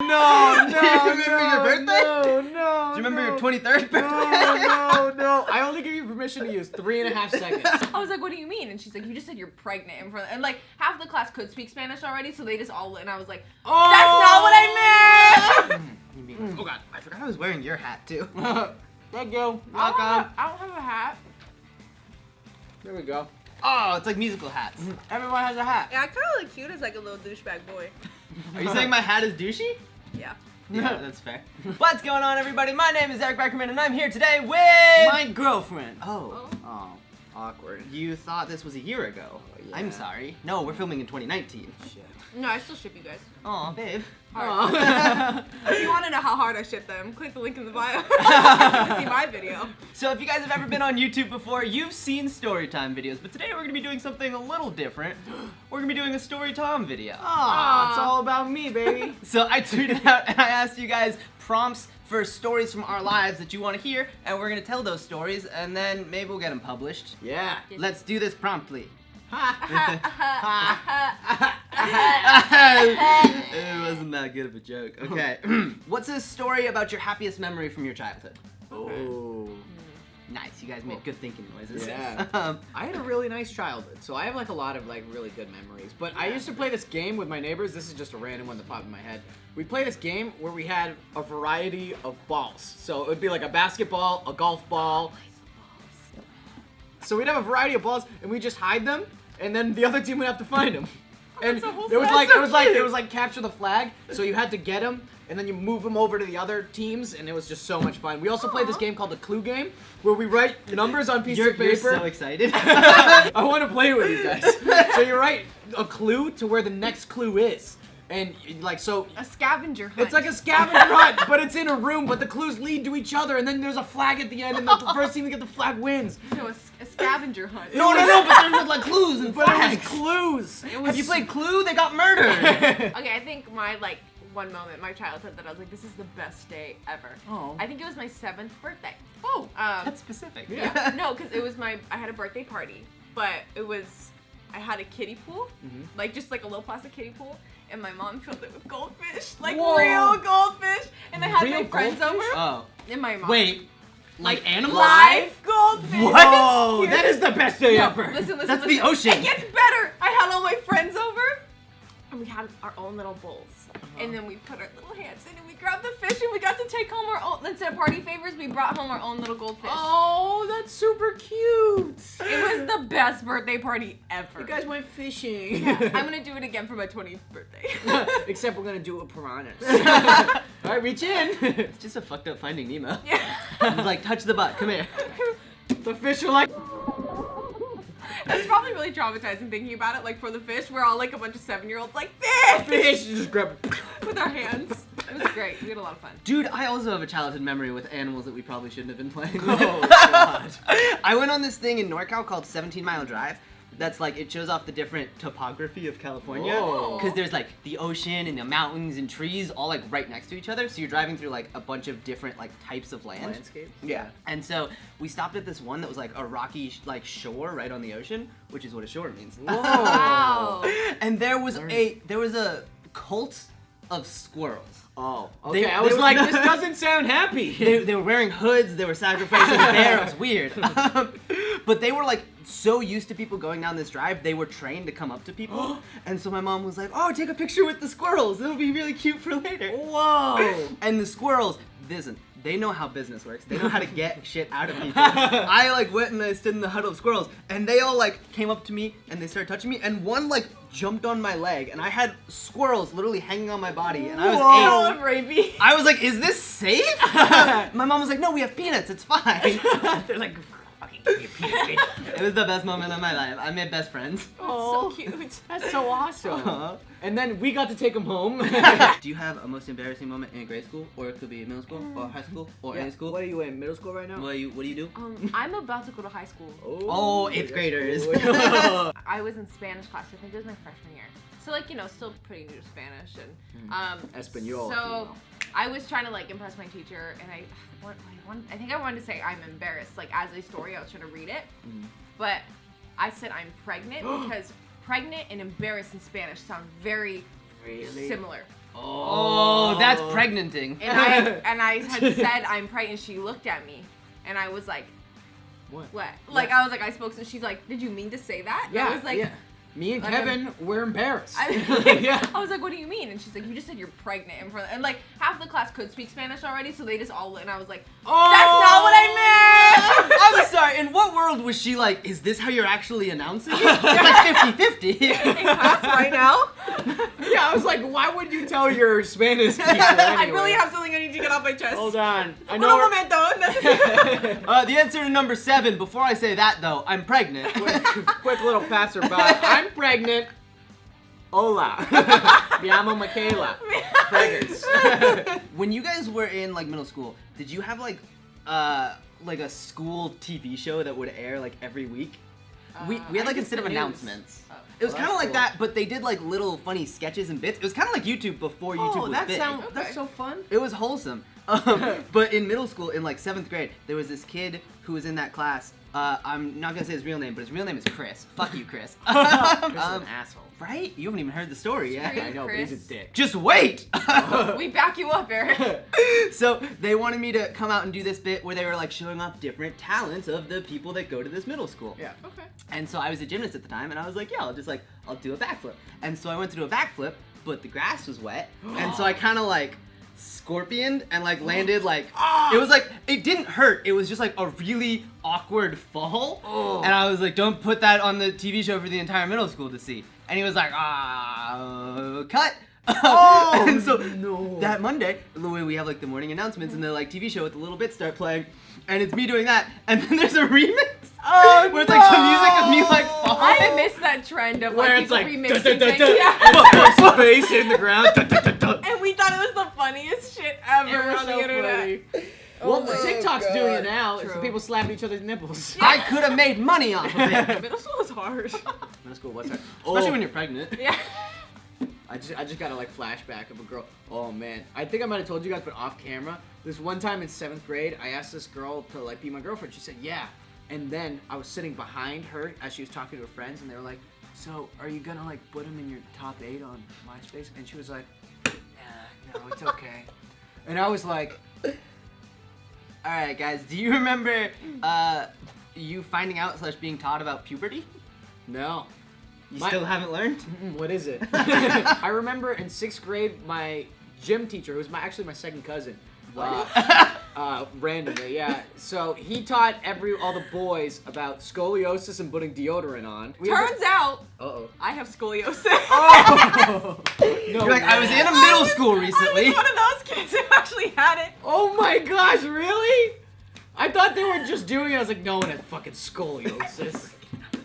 Do you remember your birthday? No. Do you remember your 23rd birthday? No. I only give you permission to use 3.5 seconds. I was like, what do you mean? And she's like, you just said you're pregnant in front of, and like half the class could speak Spanish already, so they just all, and I was like, Oh, that's not what I meant! Oh god, I forgot I was wearing your hat too. Thank you. I Welcome. don't have a hat. There we go. Oh, it's like musical hats. Everyone has a hat. Yeah, I kind of look cute as like a little douchebag boy. Are you saying my hat is douchey? Yeah. Yeah, that's fair. What's going on, everybody? My name is Eric Beckerman, and I'm here today with... My girlfriend. Oh. Oh, awkward. You thought this was a year ago. Yeah. I'm sorry. No, we're filming in 2019. Shit. No, I still ship you guys. Aw, babe. If you want to know how hard I ship them, click the link in the bio to see my video. So if you guys have ever been on YouTube before, you've seen StoryTime videos, but today we're going to be doing something a little different. We're going to be doing a StoryTime video. Oh, it's all about me, baby. So I tweeted out and I asked you guys prompts for stories from our lives that you want to hear, and we're going to tell those stories, and then maybe we'll get them published. Yeah. Let's do this promptly. It wasn't that good of a joke. Okay. What's a story about your happiest memory from your childhood? Oh. Nice. You guys made good thinking noises. Yeah. I had a really nice childhood, so I have like a lot of like really good memories. But I used to play this game with my neighbors. This is just a random one that popped in my head. We play this game where we had a variety of balls. So it would be like a basketball, a golf ball. So we'd have a variety of balls, and we just hide them, and then the other team would have to find them. And so it was like capture the flag. So you had to get them, and then you move them over to the other teams, and it was just so much fun. We also played this game called the Clue Game, where we write numbers on pieces of paper. You're so excited. I want to play with you guys. So you write a clue to where the next clue is. And like so, A scavenger hunt. it's like a scavenger hunt, but it's in a room. But the clues lead to each other, and then there's a flag at the end, and the first team to get the flag wins. No, a scavenger hunt. No, but there's like clues and But it flags. was clues. Have you played Clue? They got murdered. Okay, I think my like one moment, my childhood, that I was like, this is the best day ever. Oh. I think it was my 7th birthday. Oh, that's specific. Yeah. No, because it was I had a birthday party, but I had a kiddie pool, like just like a little plastic kiddie pool, and my mom filled it with goldfish, like Whoa. real goldfish, and I had Real my friends goldfish? over, Oh. and my mom. Wait. Like animals? Live goldfish. What? Whoa, that is the best day ever. Listen. That's the ocean. It gets better. I had all my friends over, and we had our own little bowls. And then we put our little hands in and we grabbed the fish and we got to take home our own, instead of party favors, we brought home our own little goldfish. Oh, that's super cute. It was the best birthday party ever. You guys went fishing. I'm gonna do it again for my 20th birthday. Except we're gonna do it with piranhas. All right, reach in. It's just a fucked up Finding Nemo. Yeah. It's like, touch the butt. Come here. The fish are like. It's probably really traumatizing thinking about it. Like for the fish, we're all like a bunch of 7-year-olds like fish Fish, you just grab it. with our hands. It was great. We had a lot of fun. Dude, I also have a childhood memory with animals that we probably shouldn't have been playing with. Oh, God. I went on this thing in NorCal called 17 Mile Drive. That's like, it shows off the different topography of California. Whoa. Because there's like the ocean and the mountains and trees all like right next to each other. So you're driving through like a bunch of different like types of land. Landscape? Yeah. And so we stopped at this one that was like a rocky like shore right on the ocean, which is what a shore means. Whoa. Wow. And there was a cult of squirrels. Oh, okay. They I was were- like, this doesn't sound happy. They were wearing hoods, they were sacrificing a bear, it was weird. But they were like so used to people going down this drive, they were trained to come up to people. And so my mom was like, oh, take a picture with the squirrels, it'll be really cute for later. Whoa. And the squirrels, listen, they know how business works. They know how to get shit out of people. I like went and I stood in the huddle of squirrels, and they all like came up to me and they started touching me, and one like jumped on my leg, and I had squirrels literally hanging on my body, and I was All 8. of rabies. I was like, is this safe? My mom was like, no, we have peanuts, it's fine. They're like, fucking give me a peanut, bitch. It was the best moment of my life. I made best friends. So cute. That's so awesome. And then we got to take them home. Do you have a most embarrassing moment in grade school, or it could be middle school, or high school, or any school? What are you in middle school right now? What do you do? I'm about to go to high school. Oh, 8th graders. I was in Spanish class. I think it was my freshman year. So like, you know, still pretty new to Spanish, and Espanol. So I was trying to like impress my teacher, and I think I wanted to say I'm embarrassed, like as a story. I was trying to read it, but I said I'm pregnant because pregnant and embarrassed in Spanish sound very Really? similar. Oh, that's pregnanting. And I had said I'm pregnant. She looked at me, and I was like, What? Like I was like, I spoke. So she's like, did you mean to say that? And Yeah. I was like, yeah. Me and Kevin were embarrassed. I was like, what do you mean? And she's like, you just said you're pregnant in front of, and like half the class could speak Spanish already, so they just all, and I was like, that's not what I meant! I'm sorry, in what world was she like, is this how you're actually announcing it? It's like 50-50. In class right now? Yeah, I was like, why would you tell your Spanish teacher anyway? I really have something I need to get off my chest. Hold on. I Un know momento. The answer to number 7, before I say that though, I'm pregnant. quick little passerby. I'm pregnant. Hola. Me llamo Mikaela. Preggers. When you guys were in like middle school, did you have like a school TV show that would air like every week? We had like instead of announcements. It was kind of like cool. that, but they did like little funny sketches and bits. It was kind of like YouTube before YouTube was big. That's so fun. It was wholesome. But in middle school, in like 7th grade, there was this kid who was in that class. I'm not gonna say his real name, but his real name is Chris. Fuck you, Chris. Chris is an asshole. Right? You haven't even heard the story yet. Screw I know, but Chris. he's a dick. Just wait! We back you up, Eric. So they wanted me to come out and do this bit where they were like showing off different talents of the people that go to this middle school. Yeah. Okay. And so I was a gymnast at the time, and I was like, yeah, I'll do a backflip. And so I went to do a backflip, but the grass was wet, and so I kind of like scorpioned and like landed like, it was like, it didn't hurt, it was just like a really awkward fall. And I was like, don't put that on the TV show for the entire middle school to see. And he was like, cut. And so that Monday, we have like the morning announcements and the like TV show with the little bits start playing, and it's me doing that, and then there's a remix. Where it's like some music of me like falling. I miss that trend of Where like it's like remixing da, da, da, things. da. Yeah. Face in the ground. Da, da, da, da. And we thought it was the funniest shit ever It was on the so internet. funny. Well, my TikTok's doing it now. It's True. the people slapping each other's nipples. I could have made money off of it. Middle school is hard. Middle school, what's that? Especially when you're pregnant. Yeah. I just got a like flashback of a girl. Oh man, I think I might have told you guys, but off camera. This one time in 7th grade, I asked this girl to like be my girlfriend. She said yeah, and then I was sitting behind her as she was talking to her friends, and they were like, "So are you gonna like put him in your top 8 on MySpace?" And she was like, "No, it's okay." And I was like, All right, guys. Do you remember you finding out / being taught about puberty? "No." You still haven't learned? What is it? I remember in 6th grade, my gym teacher, who was actually my second cousin, randomly, yeah. So he taught all the boys about scoliosis and putting deodorant on. Turns out, Uh-oh. I have scoliosis. Oh! No, You're like, I was in a middle school recently. I was one of those kids who actually had it. Oh my gosh, really? I thought they were just doing it. I was like, no one had fucking scoliosis.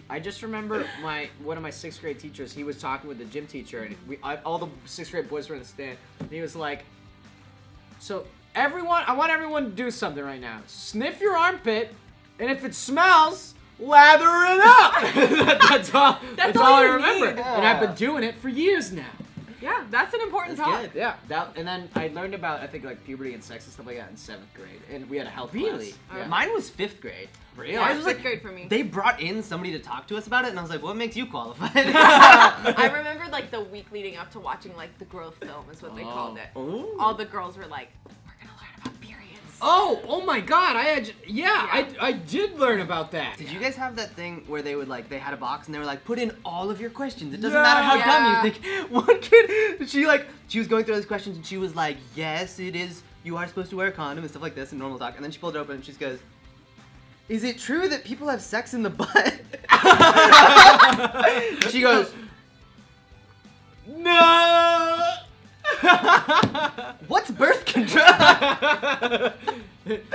I just remember one of my 6th grade teachers, he was talking with the gym teacher, and all the 6th grade boys were in the stand, and he was like, so I want everyone to do something right now. Sniff your armpit, and if it smells, lather it up. That's all I you remember. need. And I've been doing it for years now. Yeah, that's an important That's talk. good. Yeah, and then I learned about, I think, like puberty and sex and stuff like that in 7th grade, and we had a health Really? class. Yeah. Mine was 5th grade. Really? Yeah, I it was was like, great for me. They brought in somebody to talk to us about it, and I was like, what makes you qualified? I remember like the week leading up to watching like the growth film is what they called it. Ooh. All the girls were like, we're gonna learn about periods. Oh my God! I did learn about that. Did you guys have that thing where they would like, they had a box and they were like, put in all of your questions. It doesn't matter how Yeah. dumb you think. One kid, she was going through those questions and she was like, yes, it is. You are supposed to wear a condom and stuff like this in normal talk. And then she pulled it open and she just goes, is it true that people have sex in the butt? She goes, No. what's birth control?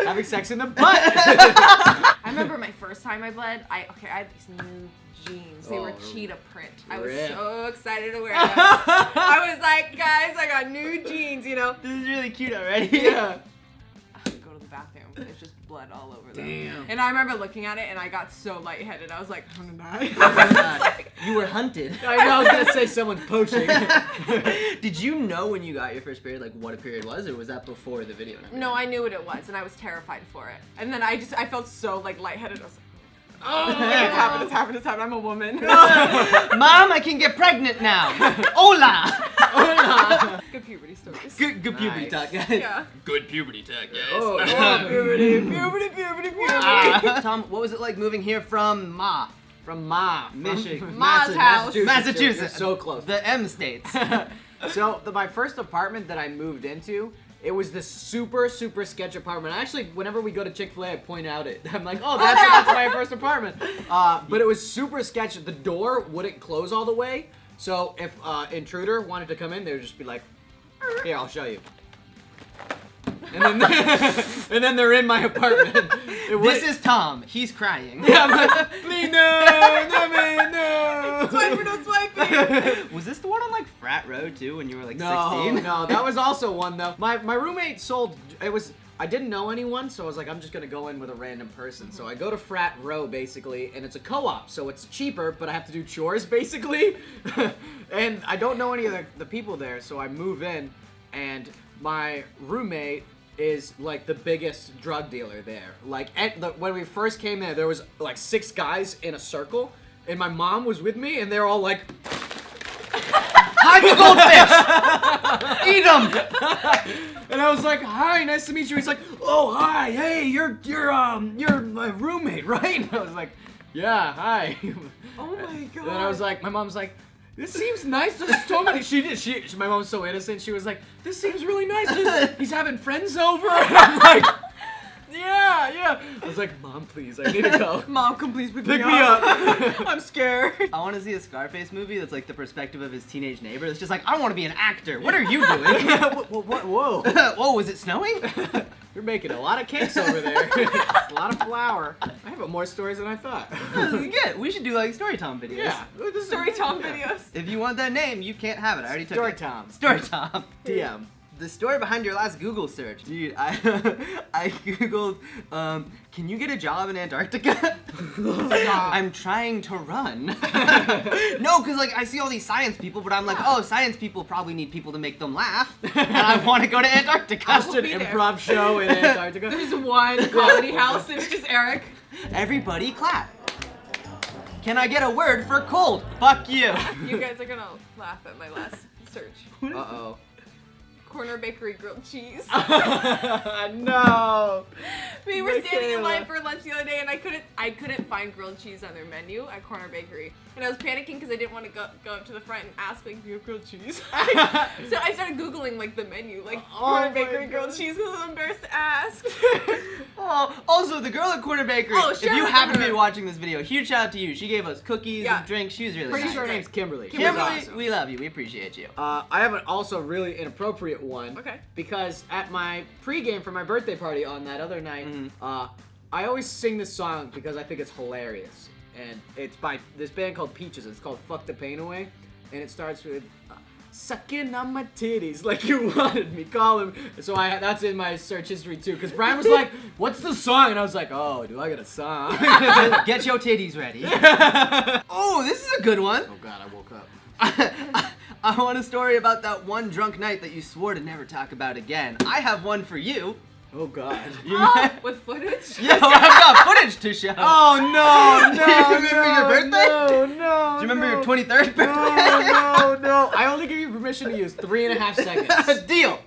Having sex in the butt. I remember my first time I bled. I had these new jeans. They were Oh, cheetah print. I was rip. so excited to wear them. I was like, guys, I got new jeans, you know. This is really cute already. Yeah. I go to the bathroom. There's just blood all over them. Damn. And I remember looking at it and I got so lightheaded. I was like, I'm gonna die. You were hunted. I know. I was gonna say someone's poaching. Did you know when you got your first period, like what a period was, or was that before the video? No, I knew what it was and I was terrified for it. And then I felt so like lightheaded. I was like, Oh, It's happened. I'm a woman. Mom, I can get pregnant now. Hola. Hola. Good puberty stories. Good puberty Nice. talk, guys. Yeah. Good puberty talk, guys. Oh, Puberty. Tom, what was it like moving here from From Ma, Michigan? Ma's house. Massachusetts. You're so close. The M states. So my first apartment that I moved into, it was this super sketch apartment. Actually, whenever we go to Chick-fil-A, I point out it. I'm like, oh, that's my first apartment. But it was super sketch. The door wouldn't close all the way. So if intruder wanted to come in, they would just be like, here, I'll show you. And then they're in my apartment. This is Tom. He's crying. Yeah, I'm like, please no, man, no. Swiper, no swiping. Was this the one on like Frat Row too when you were like No, 16? no, that was also one though. My roommate sold. I didn't know anyone, so I was like, I'm just gonna go in with a random person. So I go to Frat Row basically, and it's a co-op, so it's cheaper, but I have to do chores basically. And I don't know any of the people there, so I move in, and my roommate is like the biggest drug dealer there. Like when we first came there was like 6 guys in a circle, and my mom was with me, and they're all like, Hide the goldfish! Eat them! and I was like, hi, nice to meet you. He's like, oh hi, hey, you're my roommate, right? And I was like, yeah, hi. Oh my god. And I was like, my mom's like, this seems nice. There's so many. My mom's so innocent. She was like, this seems really nice. He's having friends over. And I'm like, yeah. I was like, Mom, please, I need to go. Mom, come please pick Pick me me up. up. I'm scared. I want to see a Scarface movie that's like the perspective of his teenage neighbor. It's just like, I want to be an actor. What are you doing? Whoa. Whoa, is it snowing? You're making a lot of cakes over there. It's a lot of flour. I have more stories than I thought. This is good. We should do like StoryTime videos. Yeah. StoryTime videos. If you want that name, you can't have it. I already took it. StoryTime. StoryTime. DM. The story behind your last Google search. Dude, I Googled, can you get a job in Antarctica? I'm trying to run. No, because like I see all these science people, but I'm like, oh, science people probably need people to make them laugh. And I want to go to Antarctica. Just an be there. improv show in Antarctica. There's one comedy house and it's just Eric. Everybody clap. Can I get a word for cold? Fuck you. You guys are gonna laugh at my last search. Uh-oh. Corner Bakery grilled cheese. No. We were standing in Mikaela. line for lunch the other day and I couldn't find grilled cheese on their menu at Corner Bakery. And I was panicking because I didn't want to go up to the front and ask like, do you have grilled cheese? So I started Googling like the menu, like Corner my Bakery God. grilled cheese because I was embarrassed to ask. Oh, also the girl at Corner Bakery. Oh, if shout you out to happen to her. be watching this video, huge shout out to you. She gave us cookies Yeah. and drinks. She was really Pretty nice. sure her name's Kimberly. Kimberly, Awesome. we love you. We appreciate you. I have an also really inappropriate one. Okay. Because at my pregame for my birthday party on that other night, Mhm. I always sing this song because I think it's hilarious. And it's by this band called Peaches. It's called Fuck the Pain Away. And it starts with, sucking on my titties like you wanted me, call him. So that's in my search history too. Because Brian was like, what's the song? And I was like, oh, do I got a song? Get your titties ready. Oh, this is a good one. Oh God, I woke up. I want a story about that one drunk night that you swore to never talk about again. I have one for you. Oh God. With footage? Yeah, well, I've got footage to show. Oh no, Do you remember your birthday? No. Do you remember your 23rd birthday? No. I only give you permission to use 3.5 seconds. Deal.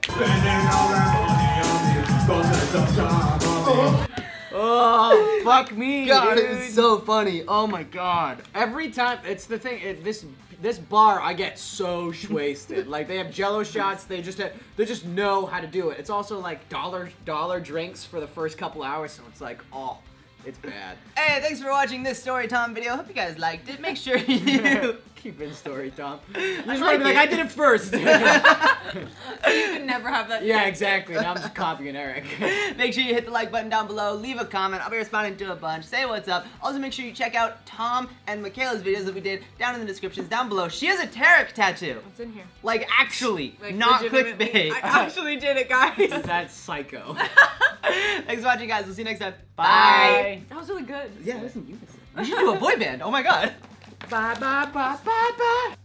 Oh, fuck me, God, dude. it was so funny. Oh my God. Every time, it's the thing. This bar, I get so wasted. Like they have Jello shots. They just know how to do it. It's also like dollar drinks for the first couple hours. So it's like, oh, it's bad. Hey, thanks for watching this StoryTime video. Hope you guys liked it. Make sure you Keep in story, Tom. You just like want to be like, it. I did it first. You can never have that. Yeah, exactly. Now I'm just copying Eric. make sure you hit the like button down below. Leave a comment. I'll be responding to a bunch. Say what's up. Also, make sure you check out Tom and Mikaela's videos that we did down in the descriptions down below. She has a Tarek tattoo. What's in here? Like, actually, Like, not legitimately. clickbait. I actually did it, guys. That's psycho. Thanks for watching, guys. We'll see you next time. Bye. That was really good. Yeah, listen, you. We should do a boy band. Oh my God. Bye, bye, bye, bye, bye.